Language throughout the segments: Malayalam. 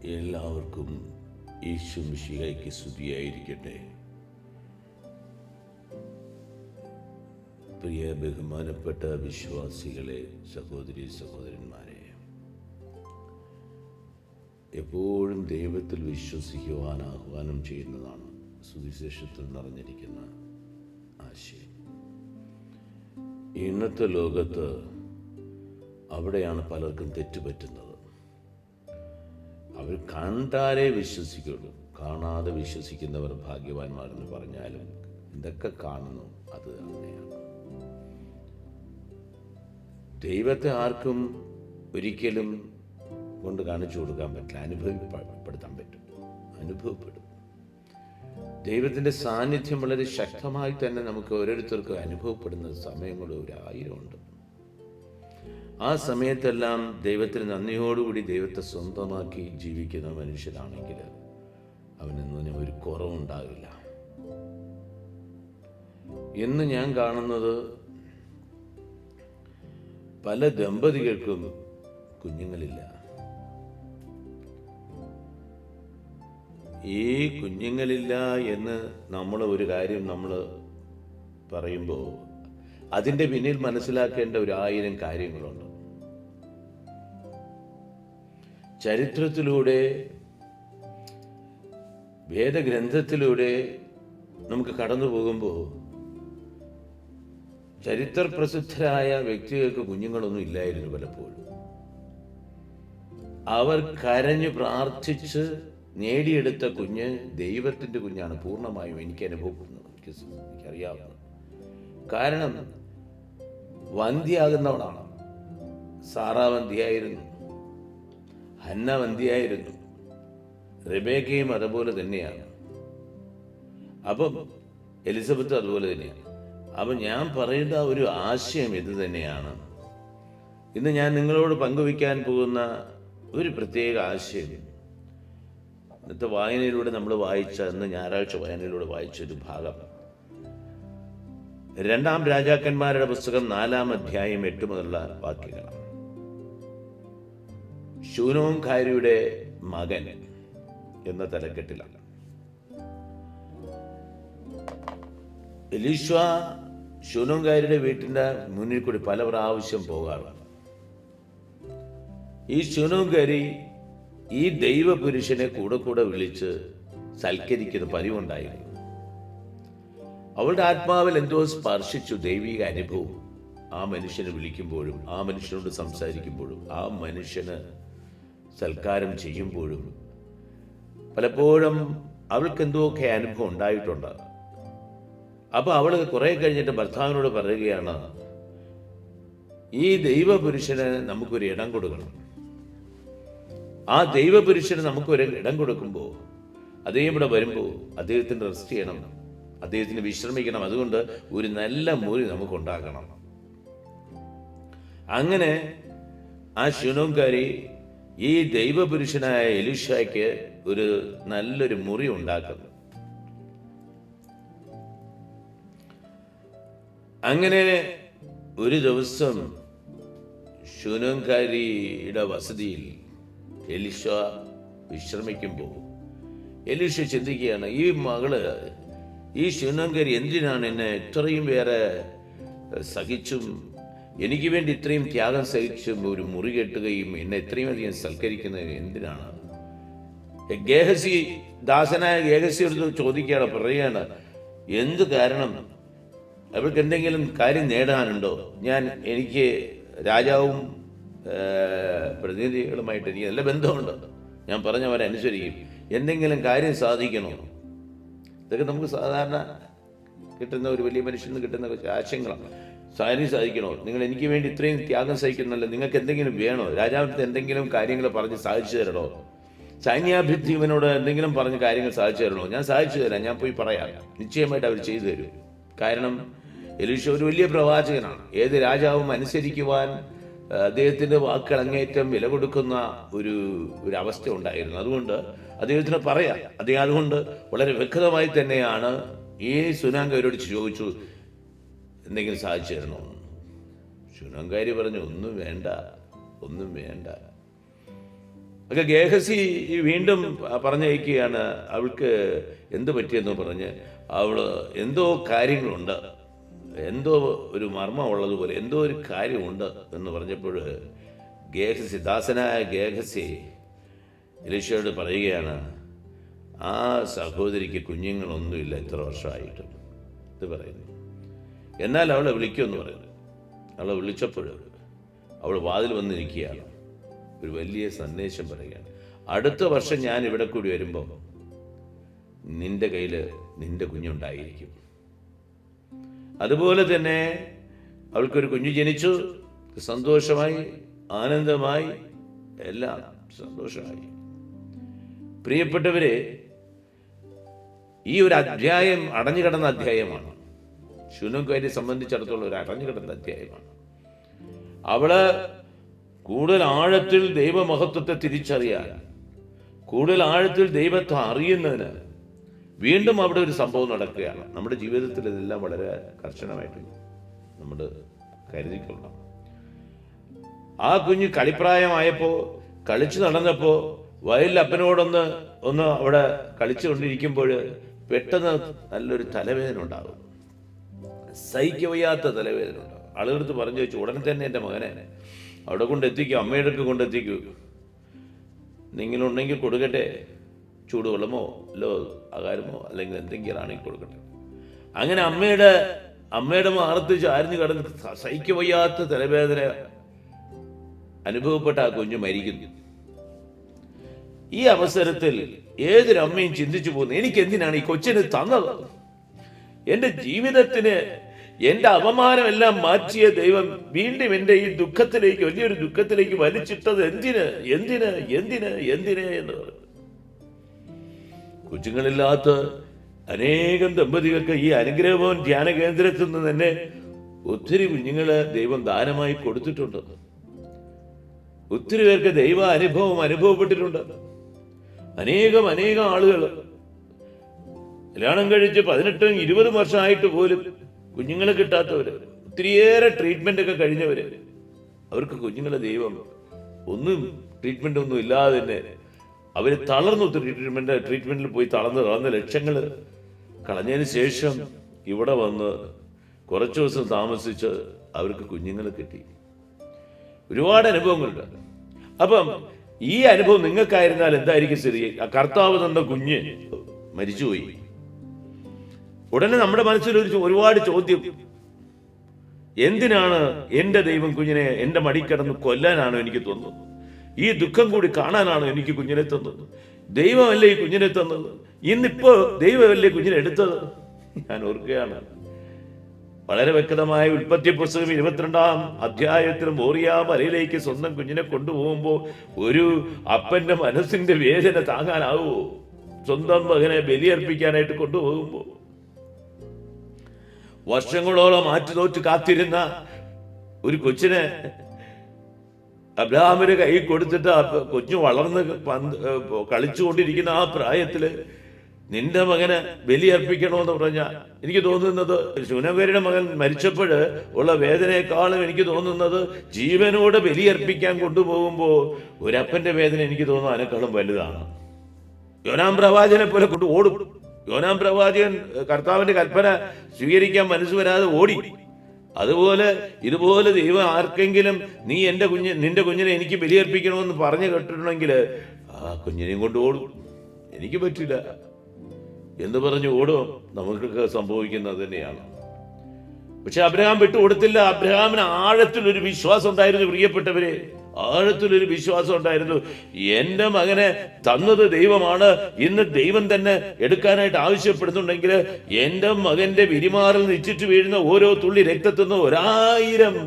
എല്ലാവർക്കും യേശു മിശിഹായ്ക്ക് സ്തുതിയായിരിക്കട്ടെ. പ്രിയ ബഹുമാനപ്പെട്ട വിശ്വാസികളെ, സഹോദരി സഹോദരന്മാരെ, എപ്പോഴും ദൈവത്തിൽ വിശ്വസിക്കുവാൻ ആഹ്വാനം ചെയ്യുന്നതാണ് സുവിശേഷത്തിൽ നിറഞ്ഞിരിക്കുന്ന ആശയം. ഇന്നത്തെ ലോകത്ത് അവിടെയാണ് പലർക്കും തെറ്റുപറ്റുന്നത്. അവർ കണ്ടാലേ വിശ്വസിക്കുള്ളൂ. കാണാതെ വിശ്വസിക്കുന്നവർ ഭാഗ്യവാന്മാരെന്ന് പറഞ്ഞാലും എന്തൊക്കെ കാണുന്നു അത് തന്നെയാണ്. ദൈവത്തെ ആർക്കും ഒരിക്കലും കൊണ്ട് കാണിച്ചു കൊടുക്കാൻ പറ്റില്ല, അനുഭവപ്പെടുത്താൻ പറ്റും, അനുഭവപ്പെടും. ദൈവത്തിൻ്റെ സാന്നിധ്യം വളരെ ശക്തമായി തന്നെ നമുക്ക് ഓരോരുത്തർക്കും അനുഭവപ്പെടുന്ന സമയങ്ങൾ 1000 ഉണ്ട്. ആ സമയത്തെല്ലാം ദൈവത്തിന് നന്ദിയോടുകൂടി ദൈവത്തെ സ്വന്തമാക്കി ജീവിക്കുന്ന മനുഷ്യരാണെങ്കിൽ അവനൊന്നിനും ഒരു കുറവുണ്ടാകില്ല. ഇന്ന് ഞാൻ കാണുന്നത് പല ദമ്പതികൾക്കും കുഞ്ഞുങ്ങളില്ല. ഈ കുഞ്ഞുങ്ങളില്ല എന്ന് നമ്മൾ ഒരു കാര്യം നമ്മൾ പറയുമ്പോൾ അതിൻ്റെ പിന്നിൽ മനസ്സിലാക്കേണ്ട 1000 കാര്യങ്ങളുണ്ട്. ചരിത്രത്തിലൂടെ, വേദഗ്രന്ഥത്തിലൂടെ നമുക്ക് കടന്നു പോകുമ്പോൾ ചരിത്ര പ്രസിദ്ധരായ വ്യക്തികൾക്ക് കുഞ്ഞുങ്ങളൊന്നും ഇല്ലായിരുന്നു. പലപ്പോഴും അവർ കരഞ്ഞ് പ്രാർത്ഥിച്ച് നേടിയെടുത്ത കുഞ്ഞ് ദൈവത്തിൻ്റെ കുഞ്ഞാണ് പൂർണ്ണമായും എനിക്ക് അനുഭവപ്പെടുന്നത്, എനിക്കറിയാവുന്നത്. കാരണം വന്ധ്യയാകുന്നവളാണ്. സാറാ വന്ധ്യയായിരുന്നു, ഹന്ന വന്ധ്യയായിരുന്നു, റെബേക്കയും അതുപോലെ തന്നെയാണ്. അപ്പം എലിസബത്ത് അതുപോലെ തന്നെയാണ്. അപ്പം ഞാൻ പറയുന്ന ഒരു ആശയം ഇത് തന്നെയാണ്. ഇന്ന് ഞാൻ നിങ്ങളോട് പങ്കുവയ്ക്കാൻ പോകുന്ന ഒരു പ്രത്യേക ആശയം ഇന്നത്തെ വായനയിലൂടെ നമ്മൾ വായിച്ച, ഇന്ന് ഞായറാഴ്ച വായനയിലൂടെ വായിച്ചൊരു ഭാഗം 2 രാജാക്കന്മാരുടെ പുസ്തകം 4 അധ്യായം 8 മുതലുള്ള വാക്യങ്ങളാണ്. ശൂനോംകാരിയുടെ മകൻ എന്ന തലക്കെട്ടിലാണ്. എലീശ ശൂനോംകാരിയുടെ വീട്ടിൻ്റെ മുന്നിൽ കൂടി പല പ്രാവശ്യം പോകാറാണ്. ഈ ശൂനോംകാരി ഈ ദൈവപുരുഷനെ കൂടെ വിളിച്ച് സൽക്കരിക്കുന്ന പതിവുണ്ടായിരുന്നു. അവളുടെ ആത്മാവിൽ എന്തോ സ്പർശിച്ചു. ദൈവിക അനുഭവം ആ മനുഷ്യനെ വിളിക്കുമ്പോഴും, ആ മനുഷ്യനോട് സംസാരിക്കുമ്പോഴും, ആ മനുഷ്യന് സൽക്കാരം ചെയ്യുമ്പോഴും പലപ്പോഴും അവൾക്ക് എന്തൊക്കെ അനുഭവം ഉണ്ടായിട്ടുണ്ട്. അപ്പൊ അവൾ കുറെ കഴിഞ്ഞിട്ട് ഭർത്താവിനോട് പറയുകയാണ്, ഈ ദൈവപുരുഷന് നമുക്കൊരു ഇടം കൊടുക്കണം. ആ ദൈവപുരുഷന് നമുക്കൊരു ഇടം കൊടുക്കുമ്പോൾ അദ്ദേഹം ഇവിടെ വരുമ്പോൾ അദ്ദേഹത്തിന് റെസ്റ്റ് ചെയ്യണം, അദ്ദേഹത്തിന് വിശ്രമിക്കണം. അതുകൊണ്ട് ഒരു നല്ല മുറി നമുക്കുണ്ടാക്കണം. അങ്ങനെ ആ ശൂനോംകാരി ഈ ദൈവപുരുഷനായ എലീശയ്ക്ക് ഒരു നല്ലൊരു മുറി ഉണ്ടാക്കുന്നു. അങ്ങനെ ഒരു ദിവസം ശൂനോംകാരിയുടെ വസതിയിൽ എലീശ വിശ്രമിക്കുമ്പോൾ എലീശ ചിന്തിക്കുകയാണ്, ഈ മകള്, ഈ ശൂനോംകാരി എന്തിനാണ് എന്നെ ഇത്രയും വേറെ സഹിച്ചും എനിക്ക് വേണ്ടി ഇത്രയും ത്യാഗം സഹിച്ചും ഒരു മുറി കെട്ടുകയും എന്നെ ഇത്രയും അധികം സൽക്കരിക്കുന്നത് എന്തിനാണ്? ഗേഹസി, ദാസനായ ഗേഹസിയോട് ചോദിക്കുകയാണ്, പറയുകയാണ്, എന്ത് കാരണം? അവൾക്ക് എന്തെങ്കിലും കാര്യം നേടാനുണ്ടോ? എനിക്ക് രാജാവും പ്രതിനിധികളുമായിട്ട് എനിക്ക് നല്ല ബന്ധമുണ്ട്, ഞാൻ പറഞ്ഞവരനുസരിക്കും. എന്തെങ്കിലും കാര്യം സാധിക്കണോ? ഇതൊക്കെ നമുക്ക് സാധാരണ കിട്ടുന്ന ഒരു വലിയ മനുഷ്യന് കിട്ടുന്ന ആശയങ്ങളാണ്. കാര്യം സാധിക്കണോ? നിങ്ങൾ എനിക്ക് വേണ്ടി ഇത്രയും ത്യാഗം സഹിക്കുന്നല്ലോ, നിങ്ങൾക്ക് എന്തെങ്കിലും വേണോ? രാജാവിൻ്റെ എന്തെങ്കിലും കാര്യങ്ങൾ പറഞ്ഞ് സാധിച്ചു തരണോ? സൈന്യാഭിദ്ധിവനോട് എന്തെങ്കിലും പറഞ്ഞ് കാര്യങ്ങൾ സാധിച്ചു തരണോ? ഞാൻ സാധിച്ചു തരാം, ഞാൻ പോയി പറയാം, നിശ്ചയമായിട്ട് അവർ ചെയ്തു തരും. കാരണം എലീശ ഒരു വലിയ പ്രവാചകനാണ്. ഏത് രാജാവും അനുസരിക്കുവാൻ അദ്ദേഹത്തിൻ്റെ വാക്കുകൾ അങ്ങേറ്റം വില കൊടുക്കുന്ന ഒരു അവസ്ഥ ഉണ്ടായിരുന്നു. അതുകൊണ്ട് അദ്ദേഹത്തിന് പറയാം. അദ്ദേഹം അതുകൊണ്ട് വളരെ വ്യക്തമായി തന്നെയാണ് ഈ ശൂനോംകാരിയോട് ചോദിച്ചു, എന്തെങ്കിലും സാധിച്ചു തരണോ? ശൂനോംകാരി പറഞ്ഞു, ഒന്നും വേണ്ട. ഒക്കെ ഗേഹസി വീണ്ടും പറഞ്ഞയക്കുകയാണ്. അവൾക്ക് എന്ത് പറ്റിയെന്ന് പറഞ്ഞ് അവൾ എന്തോ കാര്യങ്ങളുണ്ട്, എന്തോ ഒരു മർമ്മം ഉള്ളതുപോലെ എന്തോ ഒരു കാര്യമുണ്ട് എന്ന് പറഞ്ഞപ്പോൾ ഗേഹസി, ദാസനായ ഗേഹസി എലീശയോട് പറയുകയാണ്, ആ സഹോദരിക്ക് കുഞ്ഞുങ്ങളൊന്നുമില്ല ഇത്ര വർഷമായിട്ടും. ഇത് പറയുന്നു. എന്നാൽ അവളെ വിളിക്കുമെന്ന് പറയുന്നു. അവളെ വിളിച്ചപ്പോൾ അവൾ വാതിൽ വന്നിരിക്കുകയാണ്. ഒരു വലിയ സന്ദേശം പറയുകയാണ്, അടുത്ത വർഷം ഞാൻ ഇവിടെ കൂടി വരുമ്പോൾ നിന്റെ കയ്യിൽ നിന്റെ കുഞ്ഞുണ്ടായിരിക്കും. അതുപോലെ തന്നെ അവൾക്കൊരു കുഞ്ഞു ജനിച്ചു. സന്തോഷമായി, ആനന്ദമായി, എല്ലാം സന്തോഷമായി. പ്രിയപ്പെട്ടവരെ, ഈ ഒരു അധ്യായം അടഞ്ഞുകിടന്ന അധ്യായമാണ്. ശൂനംകാരിയെ സംബന്ധിച്ചിടത്തോളം ഒരു അടഞ്ഞുകിടന്ന അധ്യായമാണ്. അവള് കൂടുതൽ ആഴത്തിൽ ദൈവമഹത്വത്തെ തിരിച്ചറിയാൻ, കൂടുതൽ ആഴത്തിൽ ദൈവത്തെ അറിയുന്നതിന് വീണ്ടും അവിടെ ഒരു സംഭവം നടക്കുകയാണ്. നമ്മുടെ ജീവിതത്തിൽ ഇതെല്ലാം വളരെ കർശനമായിട്ട് നമ്മൾ കരുതിക്കൊള്ളണം. ആ കുഞ്ഞ് കളിപ്രായമായപ്പോൾ, കളിച്ചു നടന്നപ്പോൾ, വയലിൽ അപ്പനോടൊന്ന് അവിടെ കളിച്ചുകൊണ്ടിരിക്കുമ്പോൾ പെട്ടെന്ന് നല്ലൊരു തലവേദന ഉണ്ടാകും. സഹിക്കവയ്യാത്ത തലവേദന ഉണ്ടാകും. ആളുകളടുത്ത് പറഞ്ഞു വെച്ചു, ഉടനെ തന്നെ എൻ്റെ മകനെ അവിടെ കൊണ്ടെത്തിക്കൂ, അമ്മയുടെ അടുത്ത് കൊണ്ടെത്തിക്കൂ, നിങ്ങളുണ്ടെങ്കിൽ കൊടുക്കട്ടെ, ചൂടുവെള്ളമോ അല്ലോ ആഹാരമോ അല്ലെങ്കിൽ എന്തെങ്കിലും ആണെങ്കിൽ കൊടുക്കട്ടെ. അങ്ങനെ അമ്മയുടെ മാറത്ത് ചാരിഞ്ഞു കിടന്ന് സഹിക്കവയ്യാത്ത തലവേദന അനുഭവപ്പെട്ട ആ കുഞ്ഞ് മരിക്കുന്നു. ഈ അവസരത്തിൽ ഏതൊരമ്മയും ചിന്തിച്ചു പോകുന്നു, എനിക്ക് എന്തിനാണ് ഈ കൊച്ചിന് തന്നത്? എൻ്റെ ജീവിതത്തിന് എൻ്റെ അപമാനമെല്ലാം മാറ്റിയ ദൈവം വീണ്ടും എൻ്റെ ഈ ദുഃഖത്തിലേക്ക്, വലിയൊരു ദുഃഖത്തിലേക്ക് വലിച്ചിട്ടത് എന്തിന് എന്തിന് എന്തിന് എന്തിന് എന്ന് പറഞ്ഞു. കൊച്ചുങ്ങളില്ലാത്ത അനേകം ദമ്പതികൾക്ക് ഈ അനുഗ്രഹഭവൻ ധ്യാന കേന്ദ്രത്തിൽ നിന്ന് തന്നെ ഒത്തിരി കുഞ്ഞുങ്ങളെ ദൈവം ദാനമായി കൊടുത്തിട്ടുണ്ട്. ഒത്തിരി പേർക്ക് ദൈവ അനുഭവപ്പെട്ടിട്ടുണ്ട്. അനേകം ആളുകൾ കല്യാണം കഴിച്ച് 18-20 വർഷമായിട്ട് പോലും കുഞ്ഞുങ്ങളെ കിട്ടാത്തവര്, ഒത്തിരിയേറെ ട്രീറ്റ്മെന്റ് ഒക്കെ കഴിഞ്ഞവര്, അവർക്ക് കുഞ്ഞുങ്ങളെ ദൈവം ട്രീറ്റ്മെന്റ് ഒന്നും ഇല്ലാതെ തന്നെ അവര് തളർന്നു. ട്രീറ്റ്മെന്റിൽ പോയി തളർന്ന് ലക്ഷങ്ങൾ കളഞ്ഞതിന് ശേഷം ഇവിടെ വന്ന് കുറച്ചു ദിവസം താമസിച്ച് അവർക്ക് കുഞ്ഞുങ്ങളെ കിട്ടി. ഒരുപാട് അനുഭവങ്ങളുണ്ട്. അപ്പം ഈ അനുഭവം നിങ്ങൾക്കായിരുന്നാൽ എന്തായിരിക്കും സ്ഥിതി? ആ കർത്താവ് തന്ന കുഞ്ഞ് മരിച്ചുപോയി. ഉടനെ നമ്മുടെ മനസ്സിൽ ഒരുപാട് ചോദ്യം, എന്തിനാണ് എൻ്റെ ദൈവം കുഞ്ഞിനെ എൻ്റെ മടിക്കിടന്ന് കൊല്ലാനാണോ എനിക്ക് തോന്നുന്നത്? ഈ ദുഃഖം കൂടി കാണാനാണോ എനിക്ക് കുഞ്ഞിനെ തന്നത്? ദൈവമല്ലേ ഈ കുഞ്ഞിനെ തന്നത്? ഇന്നിപ്പോ ദൈവമല്ലേ കുഞ്ഞിനെ എടുത്തത്? ഞാൻ ഓർക്കുകയാണ്, വളരെ വ്യക്തമായ ഉൽപ്പത്തി പുസ്തകം 22-ാം അധ്യായത്തിൽ മോറിയ മലയിലേക്ക് സ്വന്തം കുഞ്ഞിനെ കൊണ്ടുപോകുമ്പോൾ ഒരു അപ്പന്റെ മനസ്സിന്റെ വേദന താങ്ങാനാവോ? സ്വന്തം മകനെ ബലിയർപ്പിക്കാനായിട്ട് കൊണ്ടുപോകുമ്പോൾ വർഷങ്ങളോളം ആറ്റുതോറ്റ് കാത്തിരുന്ന ഒരു കൊച്ചിനെ അബ്രഹാമിന്റെ കൈ കൊടുത്തിട്ട് കൊച്ചു വളർന്ന് കളിച്ചുകൊണ്ടിരിക്കുന്ന ആ പ്രായത്തില് നിന്റെ മകനെ ബലിയർപ്പിക്കണമെന്ന് പറഞ്ഞാൽ എനിക്ക് തോന്നുന്നത്, ശൂനംകാരിയുടെ മകൻ മരിച്ചപ്പോൾ ഉള്ള വേദനയെക്കാളും എനിക്ക് തോന്നുന്നത് ജീവനോടെ ബലിയർപ്പിക്കാൻ കൊണ്ടുപോകുമ്പോൾ ഒരപ്പന്റെ വേദന എനിക്ക് തോന്നുന്നു അതിനേക്കാളും വലുതാണ്. യോനാം പ്രവാചകനെ പോലെ കൊണ്ട് ഓടും. യോനാം പ്രവാചകൻ കർത്താവിന്റെ കൽപ്പന സ്വീകരിക്കാൻ മനസ്സ് വരാതെ ഓടി. അതുപോലെ ഇതുപോലെ ദൈവം ആർക്കെങ്കിലും നീ നിന്റെ കുഞ്ഞിനെ എനിക്ക് ബലിയർപ്പിക്കണമെന്ന് പറഞ്ഞു കേട്ടിട്ടുണ്ടെങ്കിൽ ആ കുഞ്ഞിനെയും കൊണ്ട് ഓടും. എനിക്ക് പറ്റില്ല എന്ന് പറഞ്ഞു ഓടും. നമുക്കൊക്കെ സംഭവിക്കുന്നത് തന്നെയാണ്. പക്ഷെ അബ്രഹാം വിട്ടുകൊടുത്തില്ല. അബ്രഹാമിന് ആഴത്തിലൊരു വിശ്വാസം ഉണ്ടായിരുന്നു. പ്രിയപ്പെട്ടവരെ, ആഴത്തിലൊരു വിശ്വാസം ഉണ്ടായിരുന്നു. എൻ്റെ മകനെ തന്നത് ദൈവമാണ്. ഇന്ന് ദൈവം തന്നെ എടുക്കാനായിട്ട് ആവശ്യപ്പെടുന്നുണ്ടെങ്കിൽ എൻ്റെ മകന്റെ വിരിമാറിൽ നിശ്ചിച്ചു വീഴുന്ന ഓരോ തുള്ളി രക്തത്തിന്ന് 1000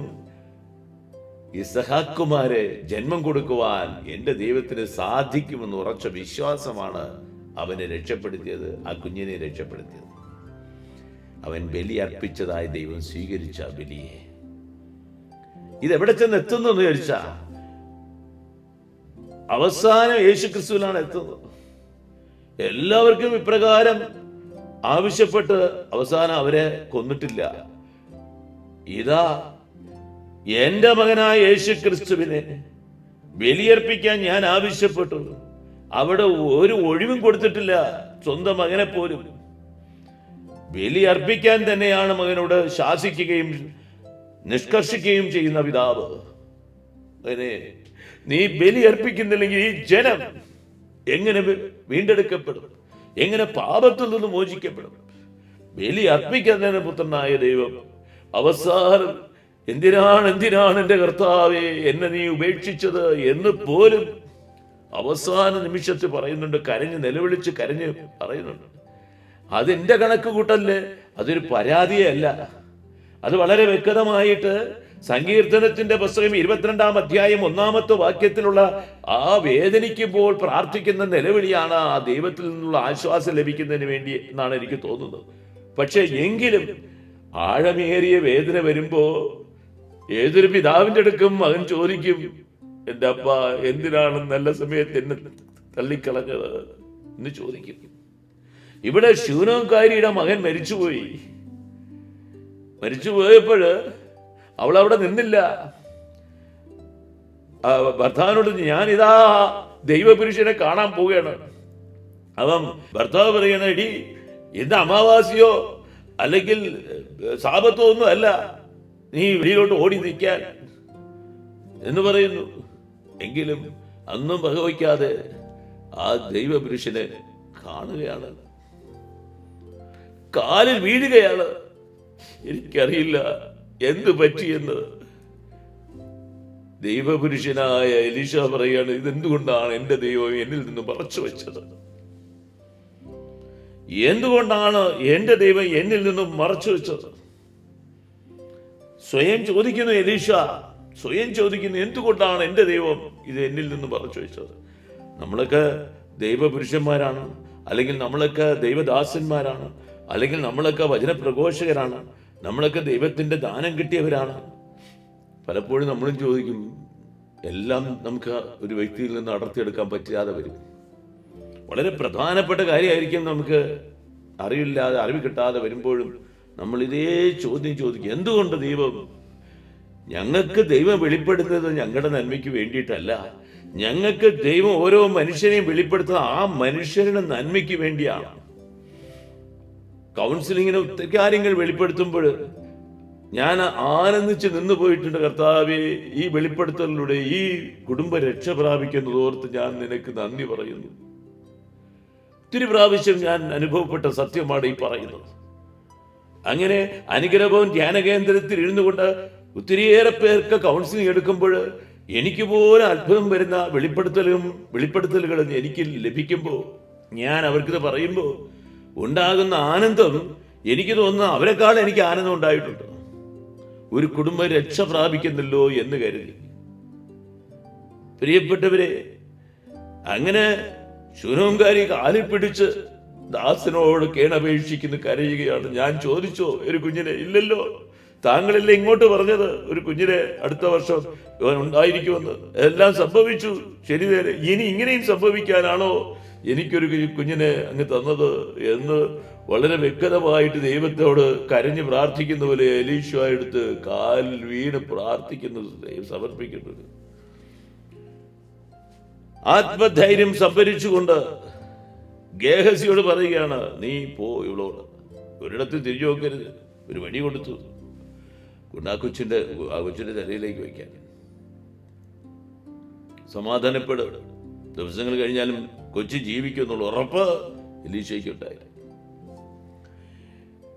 ഇസഹാക്കുമാരെ ജന്മം കൊടുക്കുവാൻ എൻ്റെ ദൈവത്തിന് സാധിക്കുമെന്ന് ഉറച്ച വിശ്വാസമാണ് അവനെ രക്ഷപ്പെടുത്തിയത്, ആ കുഞ്ഞിനെ രക്ഷപ്പെടുത്തിയത്. അവൻ ബലി അർപ്പിച്ചതായി ദൈവം സ്വീകരിച്ച ബലിയെ ഇതെവിടെ ചെന്ന് എത്തുന്നു എന്ന് ചോദിച്ചാ അവസാനം യേശുക്രിസ്തുവിലാണ് എത്തുന്നത്. എല്ലാവർക്കും ഇപ്രകാരം ആവശ്യപ്പെട്ട് അവസാനം അവരെ കൊന്നിട്ടില്ല. ഇതാ എൻ്റെ മകനായ യേശുക്രിസ്തുവിനെ ബലിയർപ്പിക്കാൻ ഞാൻ ആവശ്യപ്പെട്ടു. അവിടെ ഒരു ഒഴിവും കൊടുത്തിട്ടില്ല, സ്വന്തം മകനെ പോലും. ബലി അർപ്പിക്കാൻ തന്നെയാണ് മകനോട് ശാസിക്കുകയും നിഷ്കർഷിക്കുകയും ചെയ്യുന്ന പിതാവ്. നീ ബലി അർപ്പിക്കുന്നില്ലെങ്കിൽ ഈ ജനം എങ്ങനെ വീണ്ടെടുക്കപ്പെടും? എങ്ങനെ പാപത്തിൽ നിന്ന് മോചിക്കപ്പെടും? ബലി അർപ്പിക്കാൻ തന്നെ പുത്രനായ ദൈവം അവസാനം എന്തിനാണ് എന്റെ കർത്താവേ എന്നെ നീ ഉപേക്ഷിച്ചത് എന്ന് പോലും അവസാന നിമിഷത്തിൽ പറയുന്നുണ്ട്. കരഞ്ഞ് നിലവിളിച്ച് കരഞ്ഞ് പറയുന്നുണ്ട്. അതെന്റെ കണക്ക് കൂട്ടല്ലേ, അതൊരു പരാതിയേ അല്ല. അത് വളരെ വ്യക്തമായിട്ട് സങ്കീർത്തനത്തിന്റെ പുസ്തകം 22-ാം അധ്യായം 1-ാമത്തെ വാക്യത്തിലുള്ള ആ വേദനിക്കുമ്പോൾ പ്രാർത്ഥിക്കുന്ന നിലവിളിയാണ് ആ ദൈവത്തിൽ നിന്നുള്ള ആശ്വാസം ലഭിക്കുന്നതിന് വേണ്ടി എന്നാണ് എനിക്ക് തോന്നുന്നത്. പക്ഷെ എങ്കിലും ആഴമേറിയ വേദന വരുമ്പോ ഏതൊരു പിതാവിന്റെ അടുക്കും മകൻ ചോദിക്കും, എന്റെ അപ്പ എന്തിനാണ് നല്ല സമയത്ത് എന്നെ തള്ളിക്കളഞ്ഞത് എന്ന് ചോദിക്കും. ഇവിടെ ശൂനോംകാരിയുടെ മകൻ മരിച്ചുപോയി. മരിച്ചുപോയപ്പോൾ അവൾ അവിടെ നിന്നില്ല. ഭർത്താവിനോട് ഞാനിതാ ദൈവപുരുഷനെ കാണാൻ പോവുകയാണ്. അവൻ ഭർത്താവ് പറയണ, എടി ഇന്ന് അമാവാസിയോ അല്ലെങ്കിൽ സാബത്തോ ഒന്നും അല്ല, നീ വെളിയിലോട്ട് ഓടി നിൽക്കാൻ എന്ന് പറയുന്നു. എങ്കിലും അന്നും വകവയ്ക്കാതെ ആ ദൈവപുരുഷനെ കാണുകയാണ്, കാലിൽ വീഴുകയാണ്. എനിക്കറിയില്ല എന്ത് പറ്റിയെന്ന്. ദൈവപുരുഷനായ എലീശ പറയാണ്, ഇതെന്തുകൊണ്ടാണ് എന്റെ ദൈവം എന്നിൽ നിന്ന് മറച്ചു വെച്ചത്? എന്തുകൊണ്ടാണ് എന്റെ ദൈവം എന്നിൽ നിന്നും മറച്ചു വെച്ചത്? സ്വയം ചോദിക്കുന്നു എലീശ, സ്വയം ചോദിക്കുന്നു, എന്തുകൊണ്ടാണ് എന്റെ ദൈവം ഇത് എന്നിൽ നിന്ന് മറച്ചു വെച്ചത്? നമ്മളൊക്കെ ദൈവപുരുഷന്മാരാണ്, അല്ലെങ്കിൽ നമ്മളൊക്കെ ദൈവദാസന്മാരാണ്, അല്ലെങ്കിൽ നമ്മളൊക്കെ വചനപ്രഘോഷകരാണ്, നമ്മളൊക്കെ ദൈവത്തിന്റെ ദാനം കിട്ടിയവരാണ്. പലപ്പോഴും നമ്മളും ചോദിക്കും, എല്ലാം നമുക്ക് ഒരു വ്യക്തിയിൽ നിന്ന് അടർത്തിയെടുക്കാൻ പറ്റാതെ വരും. വളരെ പ്രധാനപ്പെട്ട കാര്യമായിരിക്കും, നമുക്ക് അറിവ് കിട്ടാതെ വരുമ്പോഴും നമ്മൾ ഇതേ ചോദ്യം ചോദിക്കും, എന്തുകൊണ്ട് ദൈവം? ഞങ്ങൾക്ക് ദൈവം വെളിപ്പെടുത്തുന്നത് ഞങ്ങളുടെ നന്മയ്ക്ക് വേണ്ടിയിട്ടല്ല. ഞങ്ങൾക്ക് ദൈവം ഓരോ മനുഷ്യനെയും വെളിപ്പെടുത്തുന്നത് ആ മനുഷ്യരുടെ നന്മയ്ക്ക് വേണ്ടിയാണ്. കൗൺസിലിങ്ങിന് ഒത്തിരി കാര്യങ്ങൾ വെളിപ്പെടുത്തുമ്പോൾ ഞാൻ ആനന്ദിച്ച് നിന്ന് പോയിട്ടുണ്ട്. കർത്താവേ, ഈ വെളിപ്പെടുത്തലിലൂടെ ഈ കുടുംബ രക്ഷ പ്രാപിക്കുന്നതോർത്ത് ഞാൻ നിനക്ക് നന്ദി പറയുന്നു. ഒത്തിരി പ്രാവശ്യം ഞാൻ അനുഭവപ്പെട്ട സത്യമാണ് ഈ പറയുന്നത്. അങ്ങനെ അനുഗ്രഹവും ധ്യാന കേന്ദ്രത്തിൽ ഇരുന്നു കൊണ്ട് ഒത്തിരിയേറെ പേർക്ക് കൗൺസിലിംഗ് എടുക്കുമ്പോൾ എനിക്ക് പോലും അത്ഭുതം വരുന്ന വെളിപ്പെടുത്തലുകളും എനിക്ക് ലഭിക്കുമ്പോൾ ഞാൻ അവർക്കിത് പറയുമ്പോൾ ഉണ്ടാകുന്ന ആനന്ദം, എനിക്ക് തോന്നുന്ന അവരെക്കാൾ എനിക്ക് ആനന്ദം ഉണ്ടായിട്ടുണ്ട്. ഒരു കുടുംബം രക്ഷ പ്രാപിക്കുന്നല്ലോ എന്ന് കരുതി. പ്രിയപ്പെട്ടവരെ, അങ്ങനെ ശൂനോംകാരി കാലിൽ പിടിച്ച് ദാസനോട് കേണപേക്ഷിക്കുന്നു, കരയുകയാണ്. ഞാൻ ചോദിച്ചോ ഒരു കുഞ്ഞിനെ? ഇല്ലല്ലോ, താങ്കളല്ലേ ഇങ്ങോട്ട് പറഞ്ഞത് ഒരു കുഞ്ഞിനെ അടുത്ത വർഷം ഉണ്ടായിരിക്കുമെന്ന്. എല്ലാം സംഭവിച്ചു, ശരി നേരെ. ഇനി ഇങ്ങനെയും സംഭവിക്കാനാണോ എനിക്കൊരു കുഞ്ഞിനെ അങ്ങ് തന്നത് എന്ന് വളരെ വ്യക്തമായിട്ട് ദൈവത്തോട് കരഞ്ഞ് പ്രാർത്ഥിക്കുന്ന പോലെ എലീശ എടുത്ത് കാലിൽ വീണ് പ്രാർത്ഥിക്കുന്നത്, സമർപ്പിക്കുന്നത്. ആത്മധൈര്യം സംഭരിച്ചുകൊണ്ട് ഗേഹസിയോട് പറയുകയാണ്, നീ പോ, ഇവളോട് ഒരിടത്ത് തിരിഞ്ഞു നോക്കരുത്. ഒരു വടി കൊടുത്തു ആ കൊച്ചിന്റെ തലയിലേക്ക് വയ്ക്കാൻ. സമാധാനപ്പെടും, ദിവസങ്ങൾ കഴിഞ്ഞാലും കൊച്ചു ജീവിക്കുന്നുള്ള ഉറപ്പ് എലീശയ്ക്കുണ്ടായി.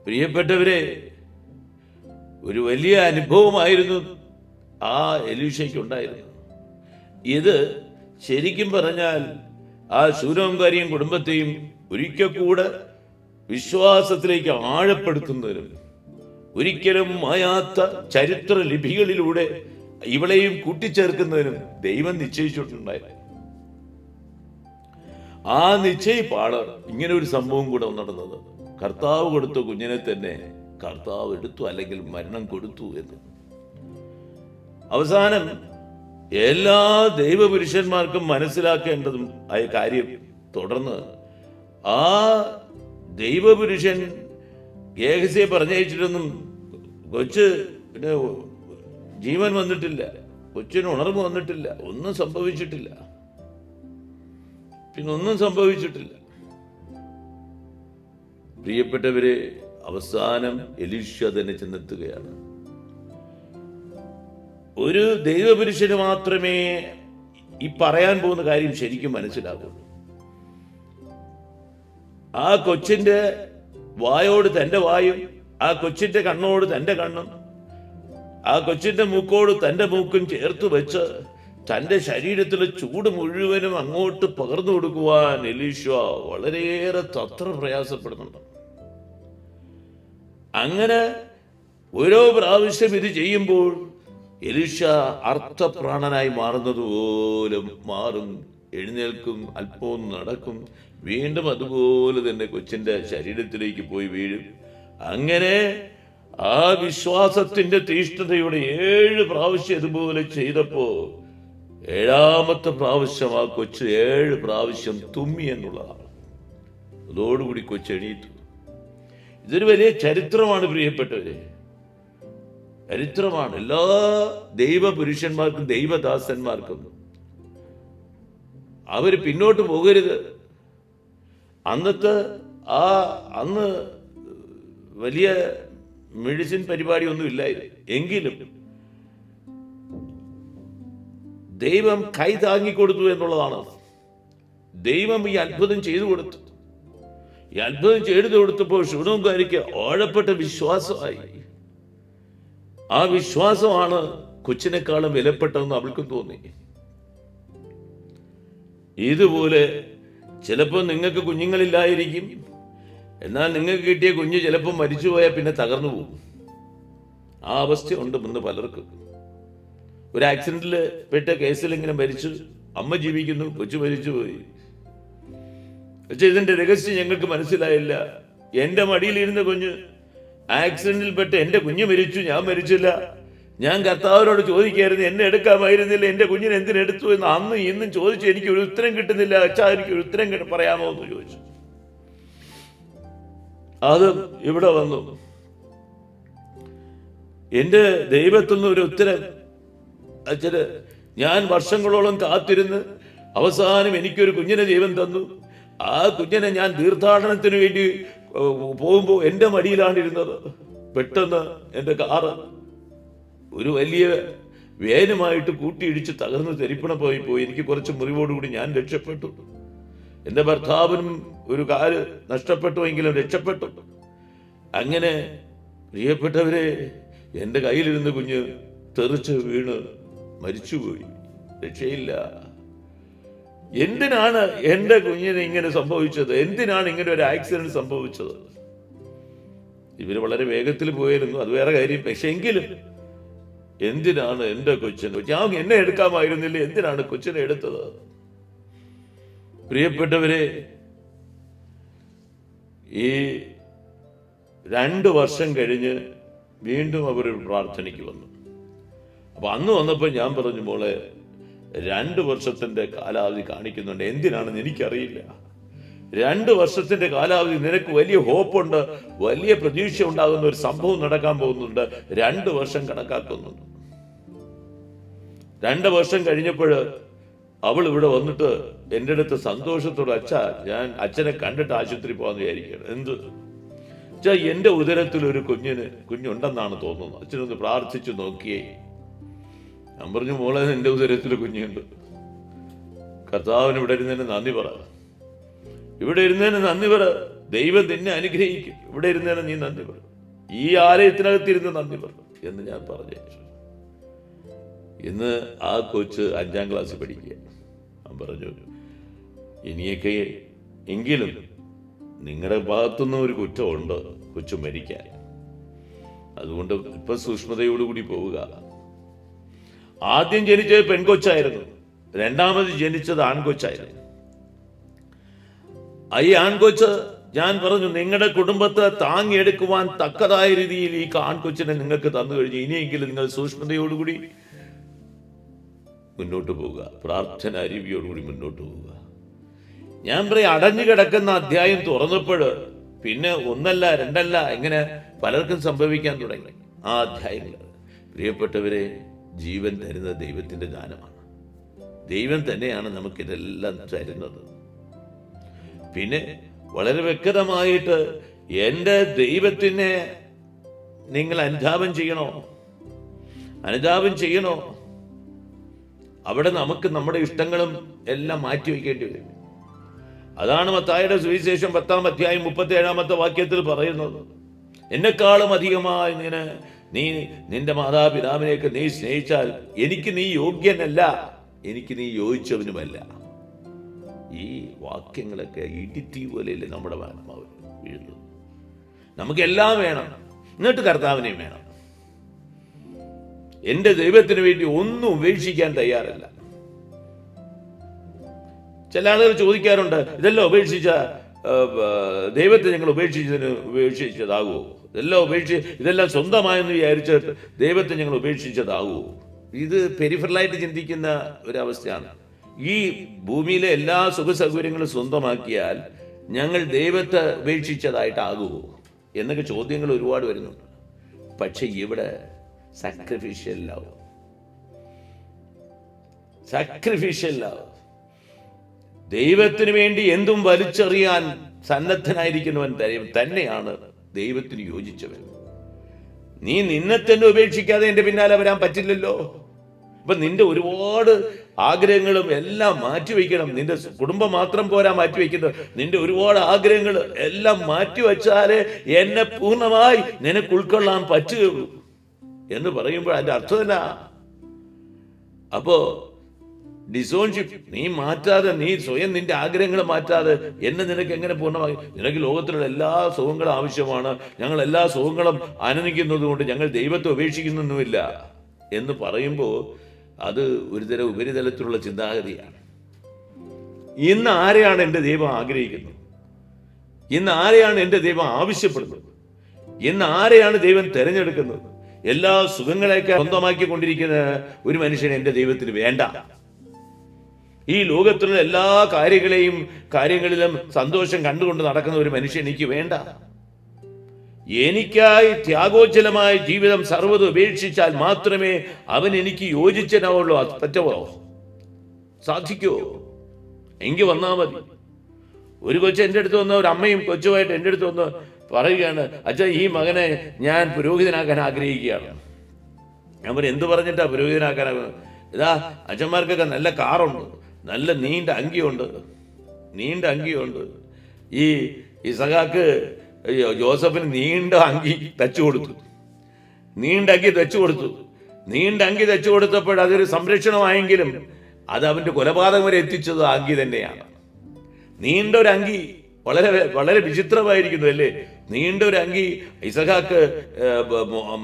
പ്രിയപ്പെട്ടവരെ, ഒരു വലിയ അനുഭവമായിരുന്നു ആ എലീശയ്ക്കുണ്ടായിരുന്നു. ഇത് ശരിക്കും പറഞ്ഞാൽ ആ ശൂനോംകാരിയും കുടുംബത്തെയും ഒരിക്കൽ കൂടെ വിശ്വാസത്തിലേക്ക് ആഴപ്പെടുത്തുന്നതിനും ഒരിക്കലും മായാത്ത ചരിത്ര ലിപികളിലൂടെ ഇവളെയും കൂട്ടിച്ചേർക്കുന്നതിനും ദൈവം നിശ്ചയിച്ചിട്ടുണ്ടായിരുന്നു. ആ നിശ്ചയിപ്പാണ് ഇങ്ങനെ ഒരു സംഭവം കൂടെ നടന്നത്. കർത്താവ് കൊടുത്ത കുഞ്ഞിനെ തന്നെ കർത്താവ് എടുത്തു, അല്ലെങ്കിൽ മരണം കൊടുത്തു എന്ന്. അവസാനം എല്ലാ ദൈവപുരുഷന്മാർക്കും മനസ്സിലാക്കേണ്ടതും ആയ കാര്യം, തുടർന്ന് ആ ദൈവപുരുഷൻ ഗേഹസിയെ പറഞ്ഞയച്ചിട്ടൊന്നും കൊച്ച് ജീവൻ വന്നിട്ടില്ല. കൊച്ചിന് ഉണർവ് വന്നിട്ടില്ല, ഒന്നും സംഭവിച്ചിട്ടില്ല. പിന്നെ ഒന്നും സംഭവിച്ചിട്ടില്ല. പ്രിയപ്പെട്ടവരെ, അവസാനം എലീശ തന്നെ ചെന്നെത്തുകയാണ്. ഒരു ദൈവപുരുഷന് മാത്രമേ ഈ പറയാൻ പോകുന്ന കാര്യം ശരിക്കും മനസ്സിലാകുള്ളൂ. ആ കൊച്ചിന്റെ വായോട് തന്റെ വായും, ആ കൊച്ചിന്റെ കണ്ണോട് തന്റെ കണ്ണും, ആ കൊച്ചിന്റെ മൂക്കോട് തന്റെ മൂക്കും ചേർത്ത് വെച്ച് തന്റെ ശരീരത്തിലെ ചൂട് മുഴുവനും അങ്ങോട്ട് പകർന്നു കൊടുക്കുവാൻ എലീശ വളരെയേറെ തത്ര പ്രയാസപ്പെടുന്നുണ്ട്. അങ്ങനെ ഓരോ പ്രാവശ്യം ഇത് ചെയ്യുമ്പോൾ എലീശ അർത്ഥപ്രാണനായി മാറുന്നത് പോലെ മാറും. എഴുന്നേൽക്കും, അല്പവും നടക്കും, വീണ്ടും അതുപോലെ തന്നെ കൊച്ചിന്റെ ശരീരത്തിലേക്ക് പോയി വീഴും. അങ്ങനെ ആ വിശ്വാസത്തിന്റെ തീഷ്ണതയോടെ 7 പ്രാവശ്യം ഇതുപോലെ ചെയ്തപ്പോ 7ാമത്തെ പ്രാവശ്യം ആ കൊച്ച് 7 പ്രാവശ്യം തുമ്മി എന്നുള്ളതാണ്. അതോടുകൂടി കൊച്ച് എണീറ്റു. ഇതൊരു വലിയ ചരിത്രമാണ് പ്രിയപ്പെട്ടവരെ, ചരിത്രമാണ്. എല്ലാ ദൈവപുരുഷന്മാർക്കും ദൈവദാസന്മാർക്കും അവര് പിന്നോട്ട് പോകരുത്. അന്ന് വലിയ മെഡിസിൻ പരിപാടി ഒന്നും ഇല്ലായിരുന്നു. എങ്കിലും ദൈവം കൈ താങ്ങിക്കൊടുത്തു എന്നുള്ളതാണ്. ദൈവം ഈ അത്ഭുതം ചെയ്തു കൊടുത്തു. ഈ അത്ഭുതം ചെയ്തു കൊടുത്തപ്പോൾ ശുനോംകാരിക്ക് ആഴപ്പെട്ട വിശ്വാസമായി. ആ വിശ്വാസമാണ് കൊച്ചിനേക്കാളും വിലപ്പെട്ടതെന്ന് അവൾക്കും തോന്നി. ഇതുപോലെ ചിലപ്പോൾ നിങ്ങൾക്ക് കുഞ്ഞുങ്ങളില്ലായിരിക്കും, എന്നാൽ നിങ്ങൾക്ക് കിട്ടിയ കുഞ്ഞ് ചിലപ്പോൾ മരിച്ചുപോയാൽ പിന്നെ തകർന്നു പോകും. ആ അവസ്ഥയുണ്ട് ഇന്ന് പലർക്കും. ഒരു ആക്സിഡന്റിൽ പെട്ട കേസിൽ ഇങ്ങനെ മരിച്ചു, അമ്മ ജീവിക്കുന്നു, കൊച്ചു മരിച്ചുപോയി. പക്ഷെ ഇതിന്റെ രഹസ്യം ഞങ്ങൾക്ക് മനസ്സിലായില്ല. എന്റെ മടിയിലിരുന്ന കുഞ്ഞ് ആക്സിഡന്റിൽ പെട്ട് എന്റെ കുഞ്ഞ് മരിച്ചു, ഞാൻ മരിച്ചില്ല. ഞാൻ കർത്താവിനോട് ചോദിക്കായിരുന്നു, എന്നെ എടുക്കാമായിരുന്നില്ല, എന്റെ കുഞ്ഞിനെ എന്തിനെടുത്തു എന്ന് അന്ന് ഇന്നും ചോദിച്ചു. എനിക്ക് ഒരു ഉത്തരം കിട്ടുന്നില്ല. അച്ഛാ, എനിക്ക് ഒരു ഉത്തരം പറയാമോ എന്ന് ചോദിച്ചു. അത് ഇവിടെ വന്നു. എന്റെ ദൈവത്തിൽ നിന്ന് ഒരു ഉത്തരം അച്ഛന്. ഞാൻ വർഷങ്ങളോളം കാത്തിരുന്ന് അവസാനം എനിക്കൊരു കുഞ്ഞിനെ ദൈവം തന്നു. ആ കുഞ്ഞിനെ ഞാൻ തീർത്ഥാടനത്തിന് വേണ്ടി പോകുമ്പോൾ എൻ്റെ മടിയിലാണ് ഇരുന്നത്. പെട്ടെന്ന് എൻ്റെ കാറ് ഒരു വലിയ വേനുമായിട്ട് കൂട്ടിയിടിച്ച് തകർന്ന് തെരിപ്പണ പോയി. എനിക്ക് കുറച്ച് മുറിവോടുകൂടി ഞാൻ രക്ഷപ്പെട്ടു. എൻ്റെ ഭർത്താവിനും ഒരു കാല് നഷ്ടപ്പെട്ടുവെങ്കിലും രക്ഷപ്പെട്ടു. അങ്ങനെ പ്രിയപ്പെട്ടവരെ, എൻ്റെ കയ്യിലിരുന്ന് കുഞ്ഞ് തെറിച്ച് വീണ് മരിച്ചുപോയി. രക്ഷയില്ല. എന്തിനാണ് എൻ്റെ കുഞ്ഞിന് ഇങ്ങനെ സംഭവിച്ചത്? എന്തിനാണ് ഇങ്ങനെ ഒരു ആക്സിഡന്റ് സംഭവിച്ചത്? ഇവര് വളരെ വേഗത്തിൽ പോയിരുന്നു, അത് വേറെ കാര്യം. പക്ഷെ എങ്കിലും എന്തിനാണ് എൻ്റെ കൊച്ചിനെ, ഞാൻ എന്നെ എടുക്കാമായിരുന്നില്ല, എന്തിനാണ് കൊച്ചിനെ എടുത്തത്? പ്രിയപ്പെട്ടവരെ, ഈ 2 വർഷം കഴിഞ്ഞ് വീണ്ടും അവർ പ്രാർത്ഥനയ്ക്ക് വന്നു. അപ്പൊ അന്ന് വന്നപ്പോൾ ഞാൻ പറഞ്ഞു, മോളെ 2 വർഷത്തിന്റെ കാലാവധി കാണിക്കുന്നുണ്ട്. എന്തിനാണെന്ന് എനിക്കറിയില്ല. 2 വർഷത്തിന്റെ കാലാവധി, നിനക്ക് വലിയ ഹോപ്പുണ്ട്, വലിയ പ്രതീക്ഷ ഉണ്ടാകുന്ന ഒരു സംഭവം നടക്കാൻ പോകുന്നുണ്ട്. 2 വർഷം കണക്കാക്കുന്നുണ്ട്. 2 വർഷം കഴിഞ്ഞപ്പോൾ അവൾ ഇവിടെ വന്നിട്ട് എൻ്റെ അടുത്ത് സന്തോഷത്തോടെ, അച്ഛാ, ഞാൻ അച്ഛനെ കണ്ടിട്ട് ആശുപത്രി പോകാന്ന് വിചാരിക്കുകയാണ്. എന്ത് അച്ഛാ, എൻ്റെ ഉദരത്തിൽ ഒരു കുഞ്ഞുണ്ടെന്നാണ് തോന്നുന്നത്. അച്ഛനൊന്ന് പ്രാർത്ഥിച്ചു നോക്കിയേ. ഞാൻ പറഞ്ഞു, മോളെ, എൻ്റെ ഉദരത്തിൽ കുഞ്ഞുണ്ട്. കർത്താവിന് ഇവിടെ ഇരുന്നതിന് നന്ദി പറ. ഇവിടെ ഇരുന്നതിന് നന്ദി പറ. ദൈവം നിന്നെ അനുഗ്രഹിക്കും. ഇവിടെ ഇരുന്നതിന് നീ നന്ദി പറ. ഈ ആലയത്തിനകത്തിരുന്ന് നന്ദി പറ എന്ന് ഞാൻ പറഞ്ഞു. ഇന്ന് ആ കൊച്ച് 5ാം ക്ലാസ്സിൽ പഠിക്കുക. ഞാൻ പറഞ്ഞു, ഇനിയൊക്കെ എങ്കിലും നിങ്ങളുടെ ഭാഗത്തുനിന്ന് ഒരു കുറ്റമുണ്ട് കൊച്ചു മരിക്കാൻ. അതുകൊണ്ട് ഇപ്പൊ സൂക്ഷ്മതയോടുകൂടി പോവുക. ആദ്യം ജനിച്ചത് പെൺകൊച്ചായിരുന്നു, 2ാമത് ജനിച്ചത് ആൺകൊച്ചായിരുന്നു. ഈ ആൺകൊച്ച്, ഞാൻ പറഞ്ഞു, നിങ്ങളുടെ കുടുംബത്തെ താങ്ങിയെടുക്കുവാൻ തക്കതായ രീതിയിൽ ഈ ആൺകൊച്ചിനെ നിങ്ങൾക്ക് തന്നു കഴിഞ്ഞു. ഇനിയെങ്കിലും നിങ്ങൾ സൂക്ഷ്മതയോടുകൂടി മുന്നോട്ട് പോവുക, പ്രാർത്ഥന അരുവിയോടുകൂടി മുന്നോട്ട് പോവുക. ഞാൻ പറയും, അടഞ്ഞു കിടക്കുന്ന അധ്യായം തുറന്നപ്പോൾ പിന്നെ 1 അല്ല 2 അല്ല, ഇങ്ങനെ പലർക്കും സംഭവിക്കാൻ തുടങ്ങി ആ അധ്യായങ്ങൾ. പ്രിയപ്പെട്ടവരെ, ജീവൻ തരുന്നത് ദൈവത്തിൻ്റെ ദാനമാണ്. ദൈവം തന്നെയാണ് നമുക്കിതെല്ലാം തരുന്നത്. പിന്നെ വളരെ വ്യക്തമായിട്ട് എൻ്റെ ദൈവത്തിനെ നിങ്ങൾ അനുധാപം ചെയ്യണോ? അവിടെ നമുക്ക് നമ്മുടെ ഇഷ്ടങ്ങളും എല്ലാം മാറ്റിവെക്കേണ്ടി വരും. അതാണ് മത്തായിയുടെ സുവിശേഷം 10-ാം അധ്യായം 37-ാമത്തെ വാക്യത്തിൽ പറയുന്നത്. എന്നെക്കാളും അധികമായി നീ നിന്റെ മാതാപിതാവിനെയൊക്കെ നീ സ്നേഹിച്ചാൽ എനിക്ക് നീ യോഗ്യനല്ല, എനിക്ക് നീ യോജിച്ചവനുമല്ല. ഈ വാക്യങ്ങളൊക്കെ ഇടിത്തി പോലെയല്ലേ നമ്മുടെ ആത്മാവിൽ വീഴുന്നത്. നമുക്കെല്ലാം വേണം, എന്നിട്ട് കർത്താവിനെയും വേണം. എൻ്റെ ദൈവത്തിന് വേണ്ടി ഒന്നും ഉപേക്ഷിക്കാൻ തയ്യാറല്ല. ചില ആളുകൾ ചോദിക്കാറുണ്ട്, ഇതെല്ലാം ഉപേക്ഷിച്ച ദൈവത്തെ ഞങ്ങൾ ഉപേക്ഷിച്ചതാകുമോ? ഇതെല്ലാം സ്വന്തമായെന്ന് വിചാരിച്ചിട്ട് ദൈവത്തെ ഞങ്ങൾ ഉപേക്ഷിച്ചതാകുമോ? ഇത് പെരിഫറലായിട്ട് ചിന്തിക്കുന്ന ഒരവസ്ഥയാണ്. ഈ ഭൂമിയിലെ എല്ലാ സുഖസൗകര്യങ്ങളും സ്വന്തമാക്കിയാൽ ഞങ്ങൾ ദൈവത്തെ ഉപേക്ഷിച്ചതായിട്ടാകുമോ എന്നൊക്കെ ചോദ്യങ്ങൾ ഒരുപാട് വരുന്നുണ്ട്. പക്ഷെ ഇവിടെ സാക്രിഫിഷ്യൽ ലവ് ദൈവത്തിന് വേണ്ടി എന്തും വലിച്ചെറിയാൻ സന്നദ്ധനായിരിക്കുന്നവൻ തന്നെയാണ് ദൈവത്തിന് യോജിച്ചവൻ. നീ നിന്നെ തന്നെ ഉപേക്ഷിക്കാതെ എൻ്റെ പിന്നാലെ വരാൻ പറ്റില്ലല്ലോ. അപ്പൊ നിന്റെ ഒരുപാട് ആഗ്രഹങ്ങളും എല്ലാം മാറ്റിവെക്കണം. നിന്റെ കുടുംബം മാത്രം പോരാ മാറ്റിവെക്കുന്നത്, നിന്റെ ഒരുപാട് ആഗ്രഹങ്ങൾ എല്ലാം മാറ്റിവെച്ചാലേ എന്നെ പൂർണ്ണമായി നിനക്ക് ഉൾക്കൊള്ളാൻ പറ്റുകയുള്ളൂ എന്ന് പറയുമ്പോൾ അതിന്റെ അർത്ഥം എന്നാ? അപ്പോ ഡിസോൺഷിപ്പ് നീ മാറ്റാതെ, നീ സ്വയം നിന്റെ ആഗ്രഹങ്ങൾ മാറ്റാതെ എന്നെ നിനക്ക് എങ്ങനെ പൂർണ്ണമായി? നിനക്ക് ലോകത്തിലുള്ള എല്ലാ സുഖങ്ങളും ആവശ്യമാണ്, ഞങ്ങൾ എല്ലാ സുഖങ്ങളും ആനന്ദിക്കുന്നത് കൊണ്ട് ഞങ്ങൾ ദൈവത്തെ ഉപേക്ഷിക്കുന്നൊന്നുമില്ല എന്ന് പറയുമ്പോൾ അത് ഒരുതരം ഉപരിതലത്തിലുള്ള ചിന്താഗതിയാണ്. ഇന്ന് ആരെയാണ് എൻ്റെ ദൈവം ആഗ്രഹിക്കുന്നത്? ഇന്ന് ആരെയാണ് എൻ്റെ ദൈവം ആവശ്യപ്പെടുന്നത്? ഇന്ന് ആരെയാണ് ദൈവം തിരഞ്ഞെടുക്കുന്നത്? എല്ലാ സുഖങ്ങളെയൊക്കെ സ്വന്തമാക്കിക്കൊണ്ടിരിക്കുന്ന ഒരു മനുഷ്യനെ എൻ്റെ ദൈവത്തിന് വേണ്ട. ഈ ലോകത്തിലുള്ള എല്ലാ കാര്യങ്ങളിലും സന്തോഷം കണ്ടുകൊണ്ട് നടക്കുന്ന ഒരു മനുഷ്യൻ എനിക്ക് വേണ്ട. എനിക്കായി ത്യാഗോജ്ജലമായ ജീവിതം സർവ്വതും ഉപേക്ഷിച്ചാൽ മാത്രമേ അവൻ എനിക്ക് യോജിച്ചനാവുള്ളൂ. പറ്റുമോ? സാധിക്കുമോ? എങ്കിൽ വന്നാ മതി. ഒരു കൊച്ചു എൻ്റെ അടുത്ത് വന്ന, ഒരു അമ്മയും കൊച്ചുമായിട്ട് എൻ്റെ അടുത്ത് വന്ന് പറയുകയാണ്, അച്ഛാ ഈ മകനെ ഞാൻ പുരോഹിതനാക്കാൻ ആഗ്രഹിക്കുകയാണ്. ഞാൻ പറയും, എന്ത് പറഞ്ഞിട്ടാ പുരോഹിതനാക്കാൻ? ഇതാ അച്ഛന്മാർക്കൊക്കെ നല്ല കാറുണ്ട്, നല്ല നീണ്ട അങ്കിയുണ്ട്. ഈ ഇസഹാക്ക് ജോസഫിന് നീണ്ട അങ്കി തച്ചു കൊടുത്തു. നീണ്ട അങ്കി തച്ചു കൊടുത്തപ്പോൾ അതൊരു സംരക്ഷണമായെങ്കിലും അത് അവന്റെ കൊലപാതകം വരെ എത്തിച്ചത് ആ അങ്കി തന്നെയാണ്. നീണ്ട ഒരു അങ്കി വളരെ വളരെ വിചിത്രമായിരിക്കുന്നു അല്ലേ? നീണ്ട ഒരു അങ്കി ഇസഹാക്ക്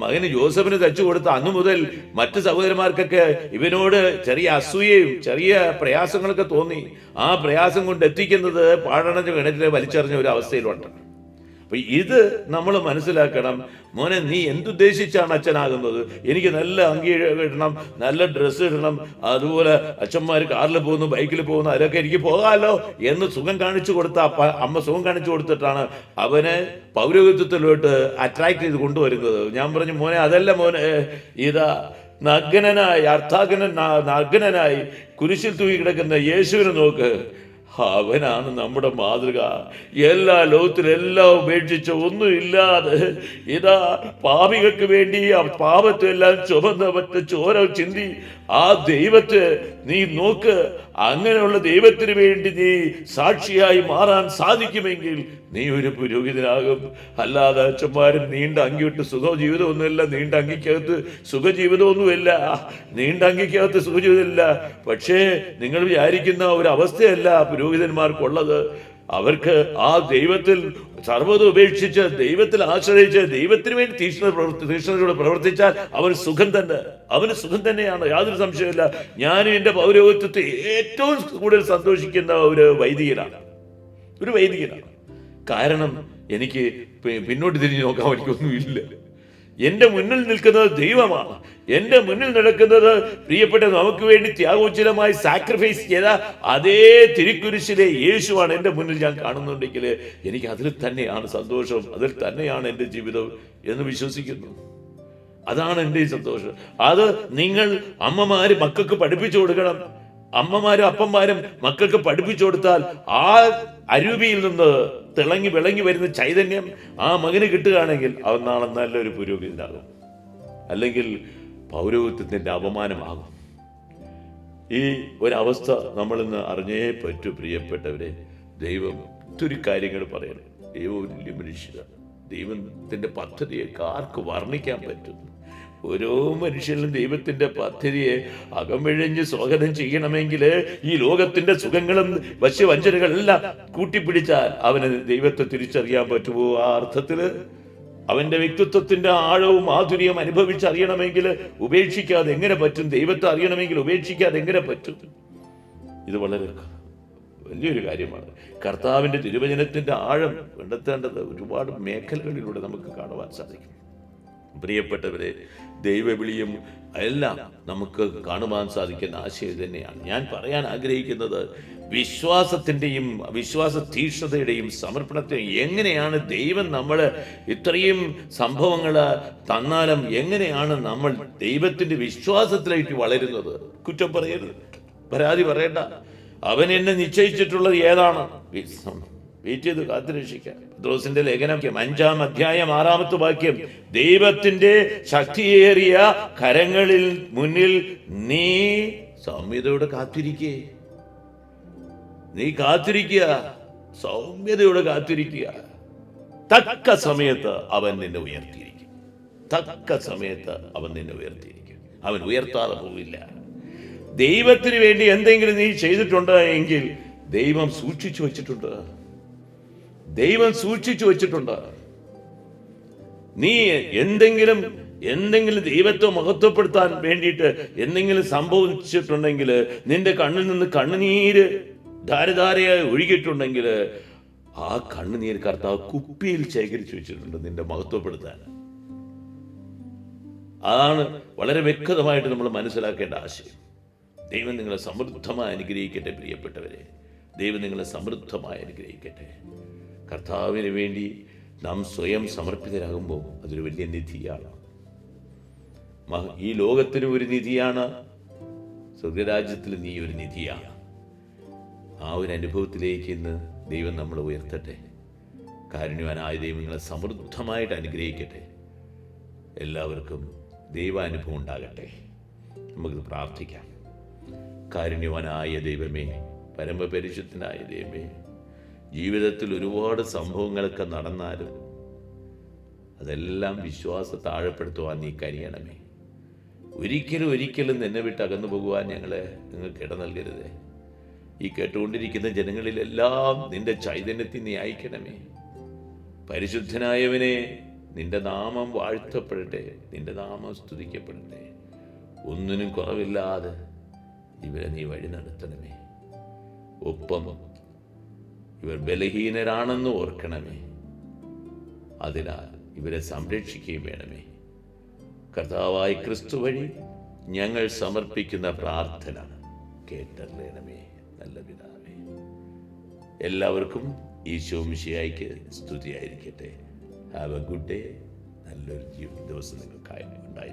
മകന് ജോസഫിന് തച്ചു കൊടുത്ത അന്നു മുതൽ മറ്റ് സഹോദരന്മാർക്കൊക്കെ ഇവനോട് ചെറിയ അസൂയയും ചെറിയ പ്രയാസങ്ങളൊക്കെ തോന്നി. ആ പ്രയാസം കൊണ്ട് എത്തിക്കുന്നത് പാഴണഞ്ഞ കിണറ്റിലെ വലിച്ചെറിഞ്ഞ ഒരു അവസ്ഥയിലുണ്ട്. അപ്പൊ ഇത് നമ്മൾ മനസ്സിലാക്കണം. മോനെ, നീ എന്തുദ്ദേശിച്ചാണ് അച്ഛനാകുന്നത്? എനിക്ക് നല്ല അങ്കി ഇടണം, നല്ല ഡ്രസ്സ് ഇടണം, അതുപോലെ അച്ഛന്മാർ കാറിൽ പോകുന്നു, ബൈക്കിൽ പോകുന്നു, അതിലൊക്കെ എനിക്ക് പോകാമല്ലോ എന്ന് സുഖം കാണിച്ചു കൊടുത്ത അമ്മ സുഖം കാണിച്ചു കൊടുത്തിട്ടാണ് അവനെ പൗരോഹിത്യത്തിലോട്ട് അട്രാക്ട് ചെയ്ത് കൊണ്ടുവരുന്നത്. ഞാൻ പറഞ്ഞു, മോനെ അതല്ല മോനെ, ഇതാ നഗ്നനായി കുരിശിൽ തൂങ്ങി കിടക്കുന്ന യേശുവിനെ നോക്ക്. അവനാണ് നമ്മുടെ മാതൃക. എല്ലാ ലോകത്തിലെല്ലാം ഉപേക്ഷിച്ച ഒന്നുമില്ലാതെ ഇതാ പാപികൾക്ക് വേണ്ടി ആ പാപത്തെ എല്ലാം ചുമന്ന ചോര ചിന്തി ആ ദൈവത്തെ നീ നോക്ക്. അങ്ങനെയുള്ള ദൈവത്തിന് വേണ്ടി നീ സാക്ഷിയായി മാറാൻ സാധിക്കുമെങ്കിൽ നീ ഒരു പുരോഹിതനാകും. അല്ലാതെ അച്ഛന്മാരും നീണ്ട അങ്കിവിട്ട് സുഖജീവിതമൊന്നുമില്ല, നീണ്ട അങ്കിക്കകത്ത് സുഖജീവിതമൊന്നുമില്ല, നീണ്ട അങ്കിക്കകത്ത് സുഖജീവിതമില്ല. പക്ഷേ നിങ്ങൾ വിചാരിക്കുന്ന ഒരു അവസ്ഥയല്ല പുരോഹിതന്മാർക്കുള്ളത്. അവർക്ക് ആ ദൈവത്തിൽ സർവ്വതും ഉപേക്ഷിച്ച് ദൈവത്തിൽ ആശ്രയിച്ച് ദൈവത്തിന് വേണ്ടി തീക്ഷ്ണതയോടെ പ്രവർത്തിച്ചാൽ അവന് സുഖം തന്നെയാണ്, യാതൊരു സംശയമില്ല. ഞാനും എൻ്റെ പൗരോഹിത്യത്തെ ഏറ്റവും കൂടുതൽ സന്തോഷിക്കുന്ന ഒരു വൈദികനാണ്. കാരണം എനിക്ക് പിന്നോട്ട് തിരിഞ്ഞു നോക്കാൻ എനിക്കൊന്നുമില്ല. എന്റെ മുന്നിൽ നിൽക്കുന്നത് ദൈവമാണ്. എന്റെ മുന്നിൽ നടക്കുന്നത് പ്രിയപ്പെട്ട നമുക്ക് വേണ്ടി ത്യാഗോജ്ജലമായി സാക്രിഫൈസ് ചെയ്ത അതേ തിരുക്കുരിശിലെ യേശുവാണ് എന്റെ മുന്നിൽ ഞാൻ കാണുന്നുണ്ടെങ്കിൽ എനിക്ക് അതിൽ തന്നെയാണ് സന്തോഷം, അതിൽ തന്നെയാണ് എൻ്റെ ജീവിതം എന്ന് വിശ്വസിക്കുന്നു. അതാണ് എൻ്റെ ഈ സന്തോഷം. അത് നിങ്ങൾ അമ്മമാര് മക്കൾക്ക് പഠിപ്പിച്ചു കൊടുക്കണം. അമ്മമാരും അപ്പന്മാരും മക്കൾക്ക് പഠിപ്പിച്ചു കൊടുത്താൽ ആ അരൂപിയിൽ നിന്ന് വിളങ്ങി വരുന്ന ചൈതന്യം ആ മകന് കിട്ടുകയാണെങ്കിൽ അവൻ നാളെ നല്ലൊരു പുരോഹിതനാകും. അല്ലെങ്കിൽ പൗരോഹിത്യത്തിൻ്റെ അപമാനമാകും. ഈ ഒരവസ്ഥ നമ്മളിന്ന് അറിഞ്ഞേ പറ്റൂ പ്രിയപ്പെട്ടവരെ. ദൈവം ഒത്തിരി കാര്യങ്ങൾ പറയണം. ദൈവം വലിയ മനുഷ്യരാണ്. ദൈവത്തിൻ്റെ പദ്ധതിയൊക്കെ ആർക്ക് വർണ്ണിക്കാൻ പറ്റും? ഓരോ മനുഷ്യനും ദൈവത്തിൻ്റെ പദ്ധതിയെ അകമിഴഞ്ഞ് സ്വാഗതം ചെയ്യണമെങ്കിൽ ഈ ലോകത്തിൻ്റെ സുഖങ്ങളും വശ്യവഞ്ചനകളെല്ലാം കൂട്ടിപ്പിടിച്ചാൽ അവന് ദൈവത്തെ തിരിച്ചറിയാൻ പറ്റുമോ? ആ അർത്ഥത്തിൽ അവന്റെ വ്യക്തിത്വത്തിന്റെ ആഴവും മാധുര്യം അനുഭവിച്ചറിയണമെങ്കിൽ ഉപേക്ഷിക്കാതെ എങ്ങനെ പറ്റും? ദൈവത്തെ അറിയണമെങ്കിൽ ഉപേക്ഷിക്കാതെ എങ്ങനെ പറ്റും? ഇത് വളരെ വലിയൊരു കാര്യമാണ്. കർത്താവിന്റെ തിരുവചനത്തിന്റെ ആഴം കണ്ടെത്തേണ്ടത് ഒരുപാട് മേഖലകളിലൂടെ നമുക്ക് കാണുവാൻ സാധിക്കും. പ്രിയപ്പെട്ടവരെ, ദൈവവിളിയും എല്ലാം നമുക്ക് കാണുവാൻ സാധിക്കുന്ന ആശയം തന്നെയാണ്. ഞാൻ പറയാൻ ആഗ്രഹിക്കുന്നത് വിശ്വാസത്തിൻ്റെയും വിശ്വാസ തീക്ഷ്ണതയുടെയും സമർപ്പണത്തെയും എങ്ങനെയാണ് ദൈവം നമ്മൾ ഇത്രയും സംഭവങ്ങൾ തന്നാലും എങ്ങനെയാണ് നമ്മൾ ദൈവത്തിൻ്റെ വിശ്വാസത്തിലേക്ക് വളരുന്നത്? കുറ്റം പറയരുത്, പരാതി പറയണ്ട. അവൻ എന്നെ നിശ്ചയിച്ചിട്ടുള്ളത് ഏതാണ്? വെയിറ്റ് ചെയ്ത് കാത്തുരക്ഷിക്കാം. പത്രോസിന്റെ ലേഖനം 5-ാം അധ്യായം 6-ാമത്തെ വാക്യം, ദൈവത്തിന്റെ ശക്തിയേറിയ കരങ്ങളിൽ മുന്നിൽ നീ സൗമ്യതയോടെ കാത്തിരിക്കേ. നീ കാത്തിരിക്കുക, സൗമ്യതയോടെ കാത്തിരിക്കുക. തക്ക സമയത്ത് അവൻ നിന്നെ ഉയർത്തിയിരിക്കും. തക്ക സമയത്ത് അവൻ നിന്നെ ഉയർത്തിയിരിക്കും. അവൻ ഉയർത്താതെ പോവില്ല. ദൈവത്തിന് വേണ്ടി എന്തെങ്കിലും നീ ചെയ്തിട്ടുണ്ട് എങ്കിൽ ദൈവം സൂക്ഷിച്ചു വച്ചിട്ടുണ്ട്. ദൈവം സൂക്ഷിച്ചു വച്ചിട്ടുണ്ട്. നീ എന്തെങ്കിലും ദൈവത്തെ മഹത്വപ്പെടുത്താൻ വേണ്ടിയിട്ട് എന്തെങ്കിലും സംഭവിച്ചിട്ടുണ്ടെങ്കിൽ, നിന്റെ കണ്ണിൽ നിന്ന് കണ്ണുനീര് ധാരധാരയായി ഒഴുകിയിട്ടുണ്ടെങ്കിൽ, ആ കണ്ണുനീര് കർത്താവ് കുപ്പിയിൽ ശേഖരിച്ചു വെച്ചിട്ടുണ്ട് നിന്റെ മഹത്വപ്പെടുത്താൻ. അതാണ് വളരെ വ്യക്തമായിട്ട് നമ്മൾ മനസ്സിലാക്കേണ്ട ആശയം. ദൈവം നിങ്ങളെ സമൃദ്ധമായി അനുഗ്രഹിക്കട്ടെ പ്രിയപ്പെട്ടവരെ. ദൈവം നിങ്ങളെ സമൃദ്ധമായി അനുഗ്രഹിക്കട്ടെ. കർത്താവിന് വേണ്ടി നാം സ്വയം സമർപ്പിതരാകുമ്പോൾ അതൊരു വലിയ നിധിയാണ്. ഈ ലോകത്തിന് ഒരു നിധിയാണ്, സ്വർഗരാജ്യത്തിൽ നീ ഒരു നിധിയാണ്. ആ ഒരു അനുഭവത്തിലേക്ക് ഇന്ന് ദൈവം നമ്മളെ ഉയർത്തട്ടെ. കാരുണ്യവാനായ ദൈവം നിങ്ങളെ സമൃദ്ധമായിട്ട് അനുഗ്രഹിക്കട്ടെ. എല്ലാവർക്കും ദൈവാനുഭവം ഉണ്ടാകട്ടെ. നമുക്ക് പ്രാർത്ഥിക്കാം. കാരുണ്യവാനായ ദൈവമേ, പരമപരിശുദ്ധനായ ദൈവമേ, ജീവിതത്തിൽ ഒരുപാട് സംഭവങ്ങളൊക്കെ നടന്നാലും അതെല്ലാം വിശ്വാസത്തെ ആഴപ്പെടുത്തുവാൻ നീ കനിയണമേ. ഒരിക്കലും നിന്നെ വിട്ട് അകന്നു പോകുവാൻ നിങ്ങൾക്ക് ഇട നൽകരുതേ. ഈ കേട്ടുകൊണ്ടിരിക്കുന്ന ജനങ്ങളിലെല്ലാം നിന്റെ ചൈതന്യത്തിൽ നീ അയക്കണമേ. പരിശുദ്ധനായവനെ, നിന്റെ നാമം വാഴ്ത്തപ്പെടട്ടെ, നിന്റെ നാമം സ്തുതിക്കപ്പെടട്ടെ. ഒന്നിനും കുറവില്ലാതെ ഇവരെ നീ വഴി നടത്തണമേ. ഒപ്പം ഇവർ ബലഹീനരാണെന്ന് ഓർക്കണമേ. അതിനാൽ ഇവരെ സംരക്ഷിക്കുകയും വേണമേ. കർത്താവായ ക്രിസ്തു വഴി ഞങ്ങൾ സമർപ്പിക്കുന്ന പ്രാർത്ഥന കേട്ടറിയണമേ നല്ല പിതാവേ. എല്ലാവർക്കും ഈശോ മിശിഹായ്ക്ക് സ്തുതിയായിരിക്കട്ടെ. Have A good day. നല്ലൊരു ദിവസം നിങ്ങൾക്കായി ഉണ്ടായിരിക്കും.